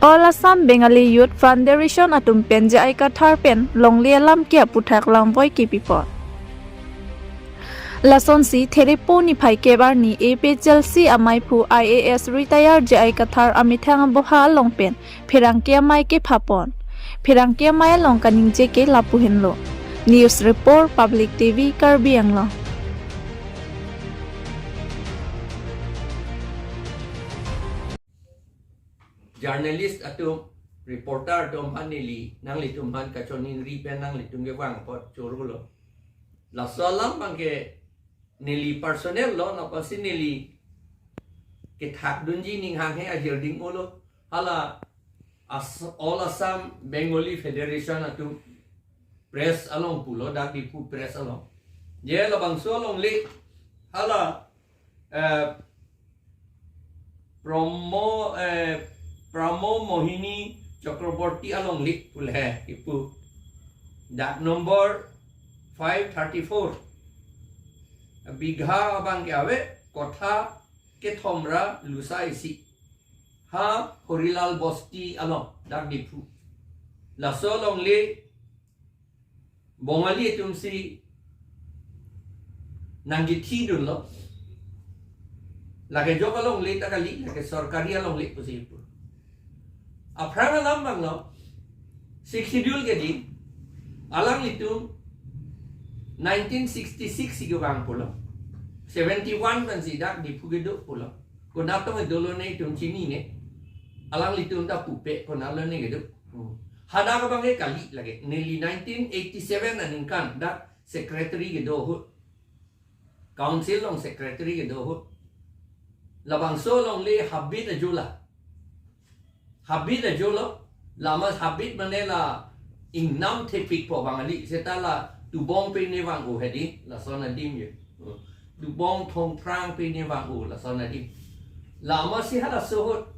All Assam Bengali Youth Fanderation atum pen J.I Kathar pen Longle alamki aputhak lamvoi kepi pot. Lason si therepo ni phai kebar ni APHLC amai phu IAS retire J.I Kathar amithang boha long pen phirangkia mai ke phapon phirangkia mai long kaning je ke lapu henlo. News report Public Tv Karbi Anglong. Journalist atum reporter atum hanili nang litum han kachonin ripen nang litum ge wang pot chorulo la salam bangke nili personnel lo na pasi nili ke thak dunji ning hang he ajir ding olo hala All Assam Bengali Federation atum press along pulo dak di pu press along je la bang so long li hala Pramo Mohini Chakraborty along lik pul hai ipu dak number 534 bigha abang ke ave kotha ke thomra lusa isi ha Horilal Bosti along dak dipu la so long li bongali tumsi nangi thi dun lo lage jokalong li takali lage sarkari along li pusi ipu Aphan lambang lo schedule ke di alang itu 1966 sigo bang pulo 71 kan sidak di pugedo pulo konato me dolo nei tum chini ne alang itu nda pupe konalo ne gedo hada ka bang kali lagi nearly 1987 aning kan da secretary gedo hu council long secretary gedo hu labang so long le habit ajula habit ajolo lama habit manela ingnam tepik po bangali setala tubong pe ne wang u hedi la sona dim ye tubong thong prang pe ne wang u la sona dim lama si hala sohot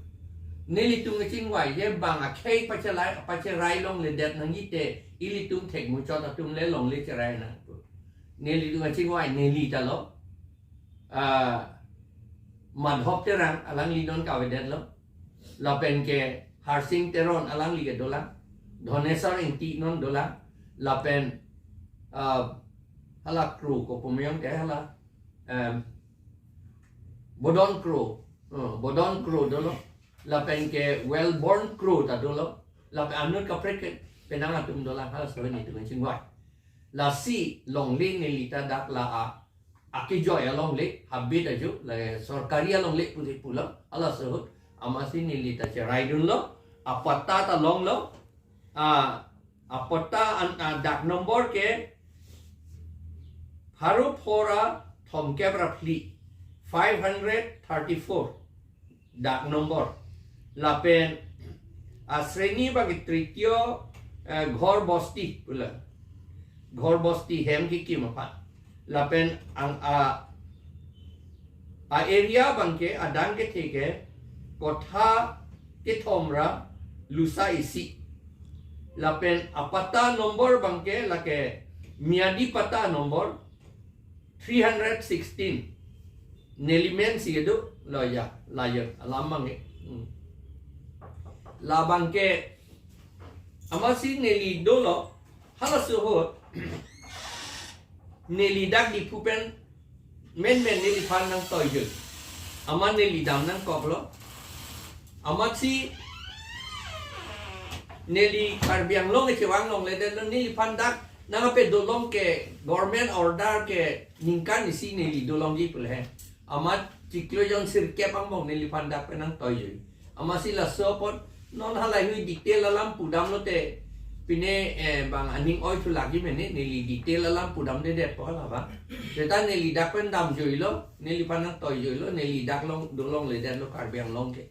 neli tung ching wai ye bang a khei pacharai long le det nangi te ili tung thek mu chot tung le long le charai na neli tung ching wai neli ta lo man hop te rang alang li non ka we det lo la pen ke harsing teron alang li ke dola donesar inti non dola la pen hala kru ko pumyong ke hala bodon kru dolo la pen ke well born kru ta dolo la pen anut ka prek penang atum dola hala seven itu kan chingwai la si long li ni lita dak la aki joy along li habit aju la sarkari along li puti pulo ala sehut amasi nilita cerai dun lo apata ta long lo apata dak nomor ke haru phora thomke prapli 534 dak nomor lapen asreni bagi trityo ghor bosti pula ghor bosti hem ki kimapa lapen area bangke adang ke theke kotha ke thomra lusa isi lapen apata nomor bangke lake miadi pata nomor 316 nelimen sigedu loya layer alamang la bangke amasi neli dolo hala suhot neli dak di pupen men neli pan nang toyul aman neli dam nang koplo amat si Tv Karbi Anglong ke wang long le den nili pandak nang pe dolong ke government order ke ningkan isi nili dolong ji pulhe amat ciklo jon sirke pamong nili pandak penang toy amat si la sopot non halai hui detail alam pudam lo te pine bang aning oi tu lagi mene nili detail alam pudam de det po la ba seta nili dak pen dam joilo nili panang toy joilo nili dak long dolong le den lo Karbi Anglong ke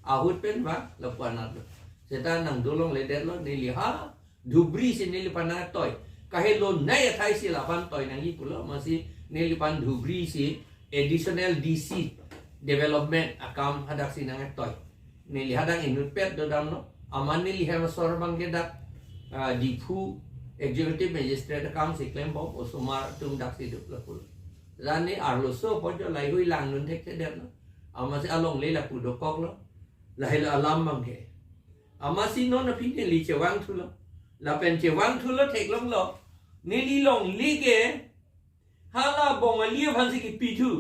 ahut pen ba lapuan at seta nang dolong ledet lo nili ha dubri si nili panang toy kahelo nay athai si lapan toy nang ipulo masih nili pan dubri si additional DC development akam hadak si nang toy nili hadang inut pet do dam no aman nili ha sor bang gedak dipu executive magistrate akam si claim bo osumar tung dak si dup lapul lani arlo so pojo lai hui lang nun tek det no amasi along le la pudokok lo lahil alam bangke amasi non na pin li chewang thu lo la pen chewang thu lo thek long lo ni li long li ke hala bongali phan si ki pi thu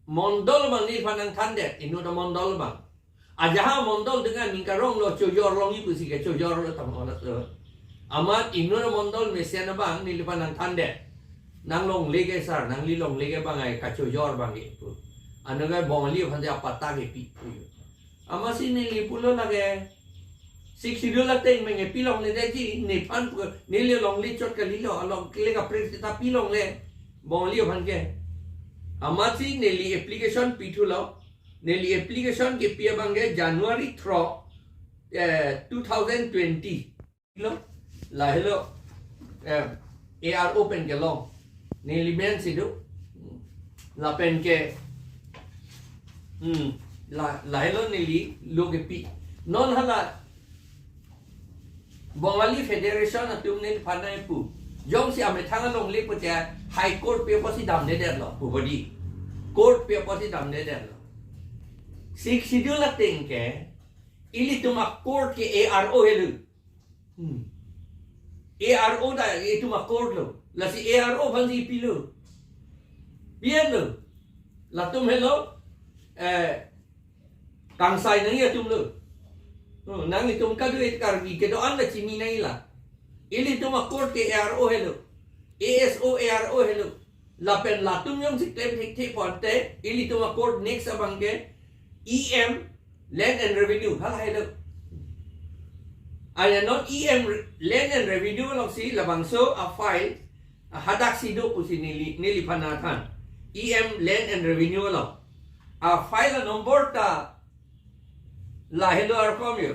mondol bang ni phanang than de inu da mondol bang ajaha mondol dengan ningkarong lo choyor long ipu si ke choyor lo tam ona so amat inu da mondol mesiana bang ni li phanang than de nang long le ke sar nang li long le ke bang ai ka choyor bang ipu anaga bongali phan ja pata ke pi amasi ni li pulo lage sik sidul la teng menge pilong le ji ni phan ni le long li chot ka li lo long le ka print ta pilong le bongali phan ke amasi ni li application pithu lo ni li application ke pia bange January 2020 lo la hello AR open ke long ni li men sidu la pen ke la hello ni li lo ke pi non hala Bengali Federation atum ni panai pu jong si ame thang long le pu ja high court pe posi dam ne der lo pu bodi court pe posi dam ne der lo sik sidul la teng ke ili tuma court ke ARO helu ARO da itu ma court lo la si ARO bhan si pi lo bien lo la tum hello kang sai nang ya tum lo nang itum ka duit karbi ke do anda chini nai la ili tuma court ke ARO hello ASO ARO hello la pen la tum yong si claim thik ponte ili tuma court next abang ke EM land and revenue hal hello aya not EM land and revenue long si la bangso a file hadak si do pu si nili panathan EM land and revenue lo a file number ta la hello arkom yo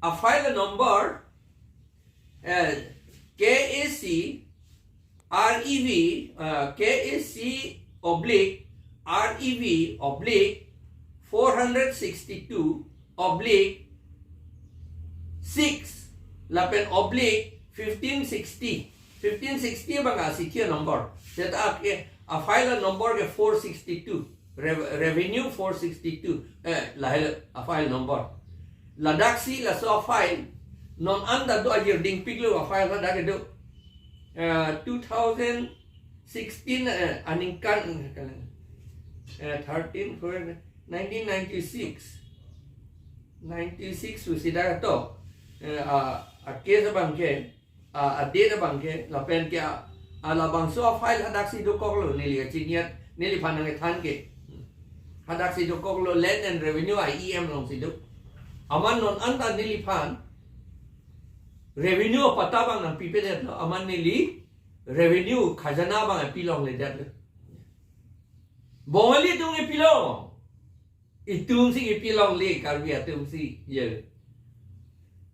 a file number KAC REV KAC oblique REV oblique 462 oblique 6 lapen oblique 1560 bang asikia number set up a file number ke 462 revenue 462 la a file number la daksi la so file non anda do ajir ding piglo a file la dak do 2016 aningkan 13 for 1996 usida to a case bangke a data bangke la pen ke ala bangso file daksi do koklo nili chiniat nili phanang than ke hadak si do koklo land and revenue IEM long si do aman non anta nili phan revenue pata bang nang pipe det lo aman nili revenue khazana bang pilong le det lo Bengali tung pilong itung si pilong le karbi atum si ye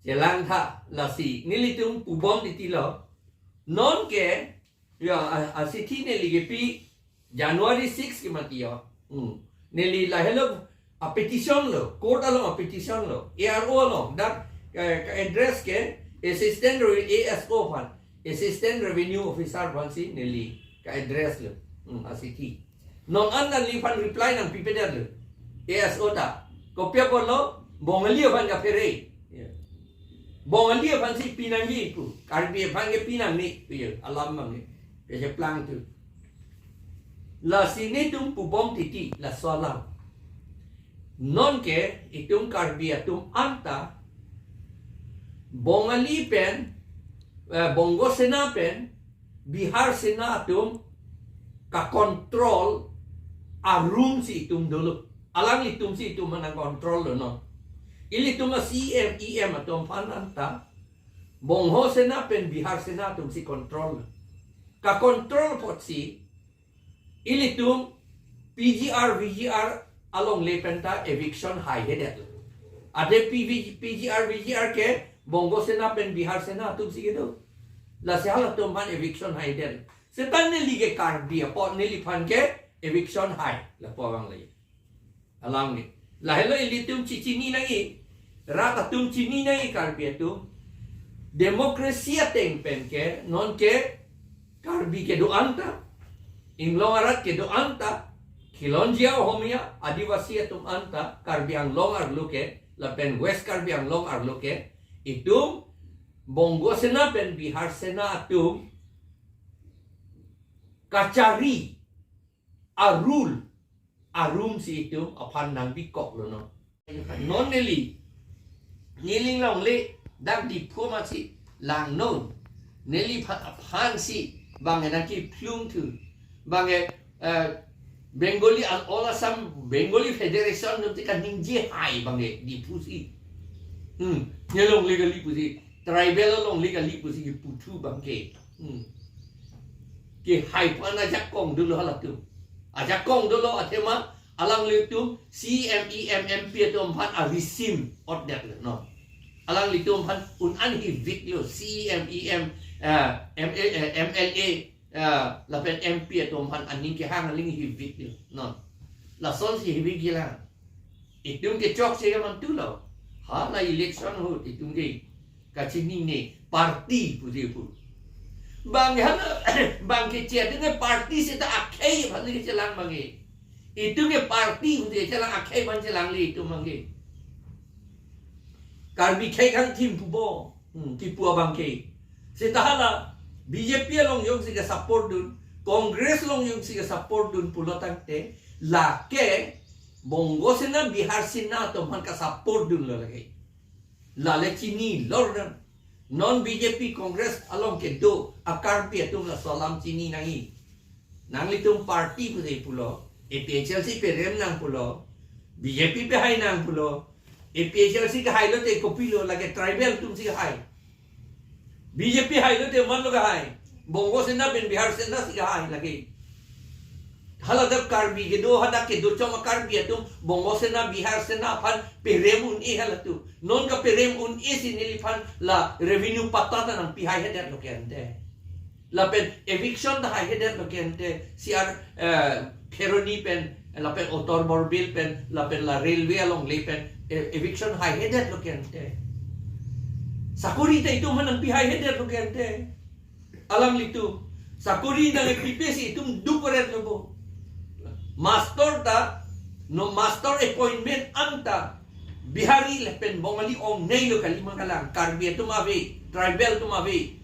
jelang tha la si nili tung pubom ti lo non ke ya asithi nili ke pi January 6 ke mati yo nili la hello a petition lo court alo a petition lo ARO lo that address ke assistant ASO fan assistant revenue officer fan si nili ka address lo asithi non anda li fan reply nang pipeder lo ASO ta kopya ko lo Bengali fan ka pere Bengali fan si pinangi pu karbi fan ke pinang ni ye alam mang ni ye plang tu la sini tum pubom titi la solam non ke itum karbi atum anta Bengali pen Bongo sena pen Bihar sena atum ka control a room si itum dulu alang itum si itum manang control lo no ili tum CM atum pananta Bongo sena pen Bihar sena atum si control ka control pot si ilitum PGR VGR along lepenta eviction high headed ade PGR VGR ke Bongo sena pen Bihar sena tum si gitu la sehala tum pan eviction high headed setan ne lige karbi pot ne lipan ke eviction high la po bang lai alang ni la hello ilitum cicini nai rata tum cini nai karbi tu demokrasi teng pen ke non ke karbi ke do anta Inglong arat ke do anta Kilonjia homia adivasi atum anta Karbi Anglong ar luke la pen West Karbi Anglong arloke itum Bongo sena pen Bihar sena atum kacari arum si itum aphan nang bikok lo no non neli niling long le dak di phoma si lang non neli aphan si bangen ki plung tu bangen Bengali all Assam Bengali Federation nanti kan ningji hai bange di pusi nyelong legali pusi tribal long legali pusi ki putu bangke ki hai pana jakong dulu halatu ajakong dulu atema alang litum CMEMMP tom phan arisim odnet no alang litum phan un anhi video CMEM MLA la pen MP tom phan aning ke hang ling hi video no la son si hi gila itum ke chok se man tu lo ha na election ho itum ke ka chini ne party puti pu bang han bang ke che dengan party se ta akhai phan ke chelang bangi itu ke party puti chelang akhai ban chelang li itu mangi Karbi khai khang tim pu bo ki pu bang ke se ta hala BJP long yung siga support dun, Congress long yung siga support dun pulotang te, lake Bongo sena Bihar sena to man ka support dun lagi. Lale chini lordan non BJP Congress along ke do akar pi atum la salam chini nangi. Nang litum party putih pulo, APHLC pe rem nang pulo, BJP pe hai nang pulo, APHLC ke hai lo te kopi lo lagi tribal tum siga hai. BJP hai lo te man lo hai Bongo sena ben Bihar sena siga hai lagi haladap Karbi ke do hada ke do choma Karbi atum Bongo sena Bihar sena phan perem un e halatu non ka perem un e sinili phan la revenue patata nang pi hai hedet lo kente la pen eviction da hai hedet lo kente siar Kheroni pen la pen otor morbil pen la pen la railway along le pen eviction hai hedet lo kente Sakuri ta itu manang pihai header lo kente. Alam litu. Sakuri na nagpipisi itum duparet lo bo. Master ta no master appointment anta Bihari lepen Bengali ong nei lo kalimang kalang Karbi tumavi tribal tumavi.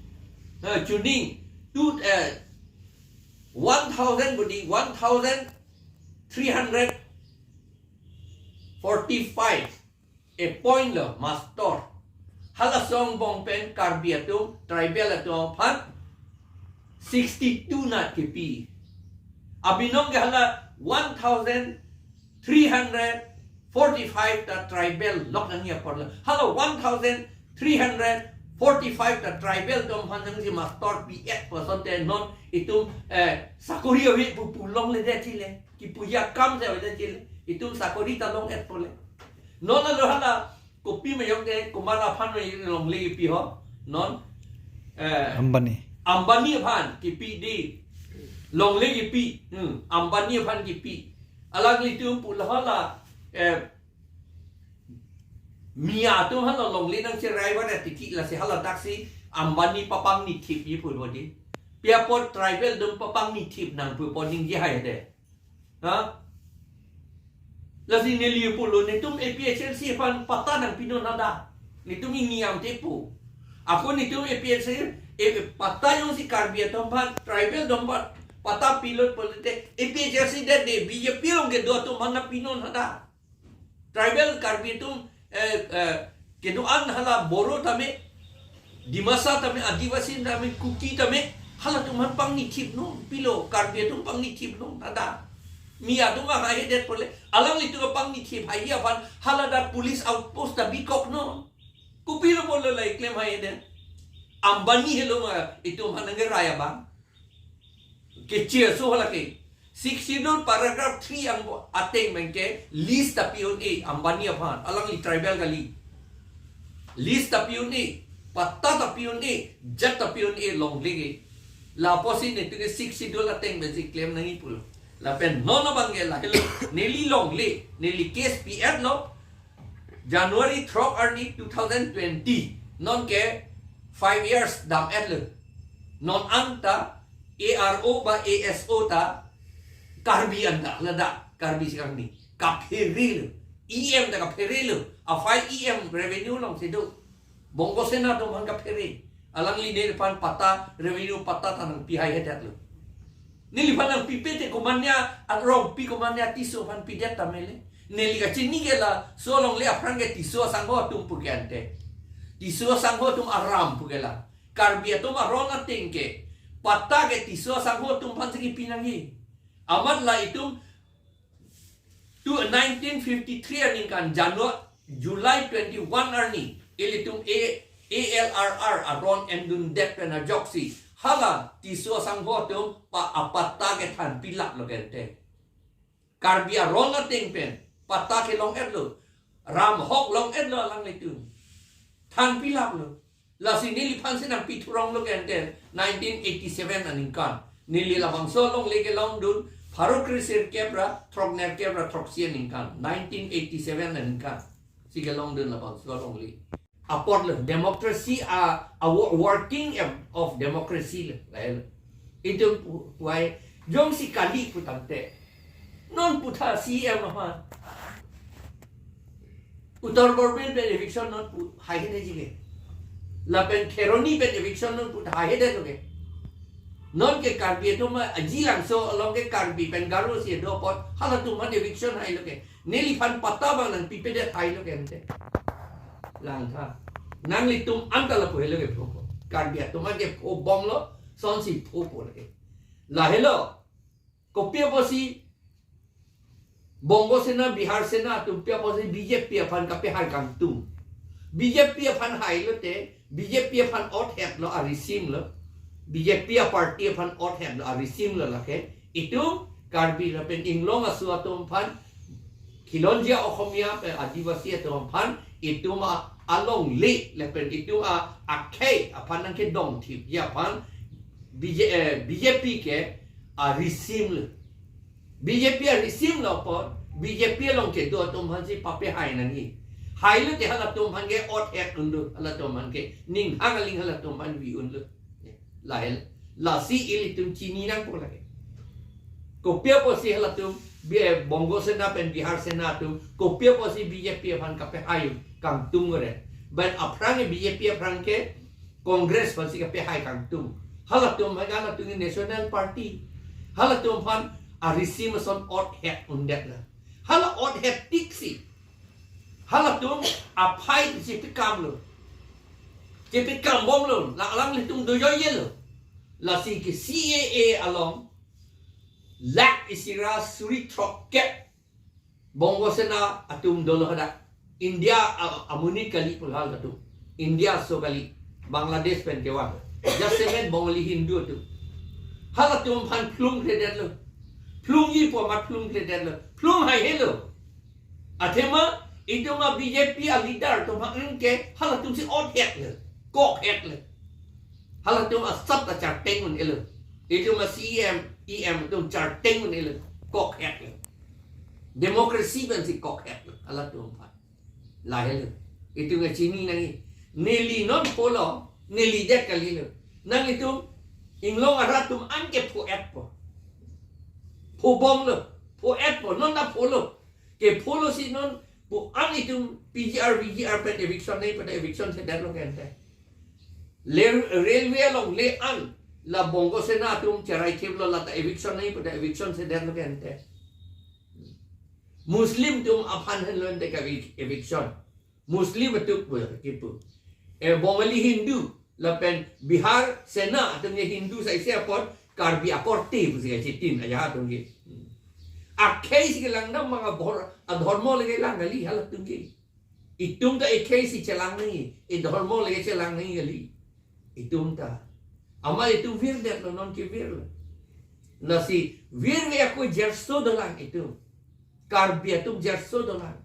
Tuning 1000 budi 1345 a point lo master halasong bong pen Karbi atum tribal atum phan 62 na kepi abinong ke hala 1345 ta tribal lok nang ya por hala 1345 ta tribal tom phan nang si master p8% te non itum sakuri awi pulong le de chile ki puya kam se de chile itum sakuri ta long et pole non lo hala kopi mayong de kumara phan mai long le pi ho non ambani phan ki pi di long le pi ambani phan ki pi alag li tu pu la la mia tu hala long le nang cherai wa na tiki la se hala taxi ambani papang ni thip yi pu bodi pia pot tribal dum papang ni thip nang pu poning ji hai de ha Lasi neli pulo nitum APHLC pan pata nang pinon nada nitum niam tepu aku nitum APHLC pata yung si Karbi atom pan tribal domba pata pilot polite APHLC de BJP long ke do to mana pinon nada tribal Karbi tum ke do an hala boro tame dimasa tame adivasi tame kuki tame hala tum han pang ni thip no pilo Karbi tum pang ni thip no nada Mia tu mah hai det pole alang itu pang ni thip hai ya pan halada police outpost da bikok no kupilo pole lai claim hai det ambani hello ma itu manang raya bang kecil so hala ke 6 paragraph 3 ang ateng mengke list tapi on a ambani aphan alang li tribal gali list tapi on a patta tapi on a jet tapi on a long lege la posin ne tu ke 6 ateng basic claim nangi pulo la pen nono bangela hello neli long le neli case pr no January 3 early 2020 non ke 5 years dam edle non anta ARO ba ASO ta Karbi anda lada Karbi sekarang ni kapiril EM da ka pere lu a file EM revenue long sidu bongo sena tu man ka pere alang li ne pan pata revenue pata tanang pihai hedat lu nili panang pipete komanya at rong pi komanya tiso pan pidet tamele neli ka chini gela so long le aprang ke tiso sangho tum pugante tiso sangho tum aram pugela karbia tum arona tingke pata ke tiso sangho tum pan sigi pinangi amat la itum to 1953 aning kan July 21 arni ilitum ALRR aron endun dep na joksi hala tiso sangho tum pa apata ke than pilak lo gente karbia ronga tingpen pata ke long edlo ram hok long edlo lang litum than pilak lo la sinili pan sinang piturong lo gente 1987 aning kan nili lamang so long lege long dun Farouk Krisir Kebra, Trogner Kebra, Troxian income, 1987 and income. Sigalong dun about so long li. Aport democracy a working of democracy. Itu why jom si kali putante. Non puta CM naman. Utar government ben eviction non put high jige. Lapen Keroni ben eviction non put high de non ke karbi tu ma ajilang so along ke karbi pen garu si do pot hala tu man eviction hai lo ke neli fan pata bang nang pipe de hai lo ke ante lang tha nang li tum anta la ko helo ke pho karbi tu ma ke pho bom lo son si pho po le la helo ko pia po si bongo sena bihar sena tu pia po si BJP fan ka pe hai kang tu BJP fan hai lo te BJP fan ot het lo arisim lo BJP party fan ot hem la resim la lake itu karbi la pen inglong asu atom fan kilonjia okhomia pe adivasi atom fan itu ma along le le pen itu akai apan nang ke dong thip ya fan BJP ke resim la BJP resim la por BJP long ke do atom fan si pape hai nang hi hai lu te hala atom fan ke ot het undu hala atom fan ke ning hangaling hala atom fan vi undu la si ili tum chini nang po lagi kopia po si hala tum bongo sena pen bihar sena tum kopia po si BJP fan kape ayu kang tung re ban aprang BJP aprang ke congress fan si kape hai kang tung hala tum hala tung national party hala tum fan a receive son ot het undet la hala ot het tiksi hala tum a phai si pikam lo Kepi kambong lo, lang litung doyo yelo. La si ke CAA along, lak isira suri troket. Bongo sena atum dolo hada. India amuni kali pulhal tu. India so kali. Bangladesh pen kewa. Just seven Bengali Hindu tu. Hal atum pan plung kredet lo. Plung yi po mat plung kredet lo. Plung hai hello. Atema itu ma BJP a leader tu ma ke hal atum si ot het lo. Kok het le hala tu ma sat ta char teng un ele itu ma CM EM tu char teng un ele kok het le democracy ban si kok het le hala tu ma la hele itu nga chini nang neli non polo neli de kali le nang itu inglong aratum an ke pho et po pho bom le pho et po non na polo ke polo si non po an itu VGR pen eviction nei pen eviction se dar lo gente railway long le an la bongo sena tum charai keblo la ta eviction nahi pada eviction se der loge ante muslim tum aphan hen de ka eviction muslim tu kipu Bengali Hindu la pen Bihar sena tum ye Hindu sai se apor karbi aporti busi chitin aja tum ge akhai si lang na mga adhormo lege lang gali halat tum ge itum ta akhai si chelang nahi e dharmo lege chelang nahi gali itum ta ama itu vir det lo non ke vir lo nasi vir me aku jerso dolang itu karbi atum jerso dolang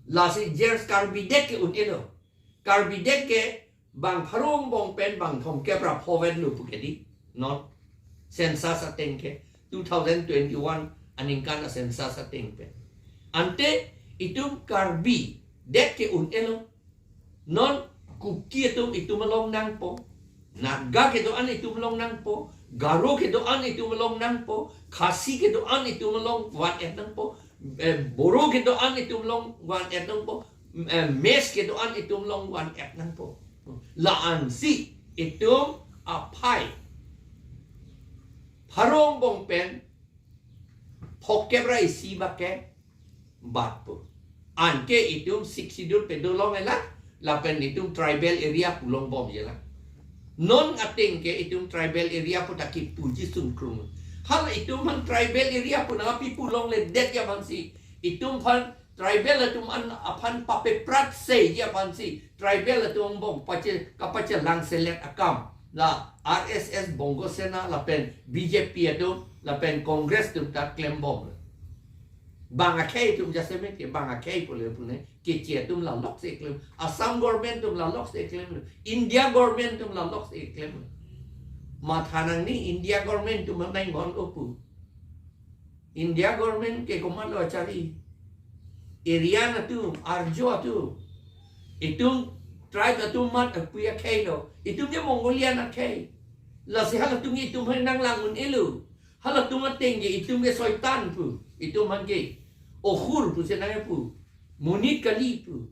lasi jers karbi dek ke un elo karbi dek ke bang pharong bong pen bang thom ke pra phoven lu pukedi non census ateng ke 2021 aningkan census ateng pen ante itum karbi dek ke un elo non kuki itu melong nang po naga ke doan itu melong nang po garo ke doan itu melong nang po khasi ke doan itu melong wat nang po Boro gitu an itum long wan et nang po. Mes gitu an itum long wan et nang po. Laan si itum apai. Parong bong pen. Pokebra isi bake bat po. Anke itum siksidur pedulong ela. Lapen itum tribal area pulong bom je lah. Non ating ke itum tribal area po taki puji sungkrung. Hal itum man tribal area po nangapi pulong le det ya bansi. Itum pan tribal atum an aphan pape prat se ya bansi. Tribal atum bom pace kapace lang selet akam. La RSS bongo sena lapen BJP atum lapen kongres tum tak klem bom. Bang akai tum jaseme ke bang akai pole pune kece tum la lok se klem. Assam government tum la lok se klem. India government tum la lok se klem. Mathanang ni India government tum nai ngon opu. India government ke komando cari area na tu arjo tu. Itum tribe tu mat apuya kai lo. Itum dia Mongolia na kai. La se hala tum itum nang langun elu. Hala tum tinggi itum ke soitan pu. Itum mangi. Ohur pu senang pu. Munit kali pu.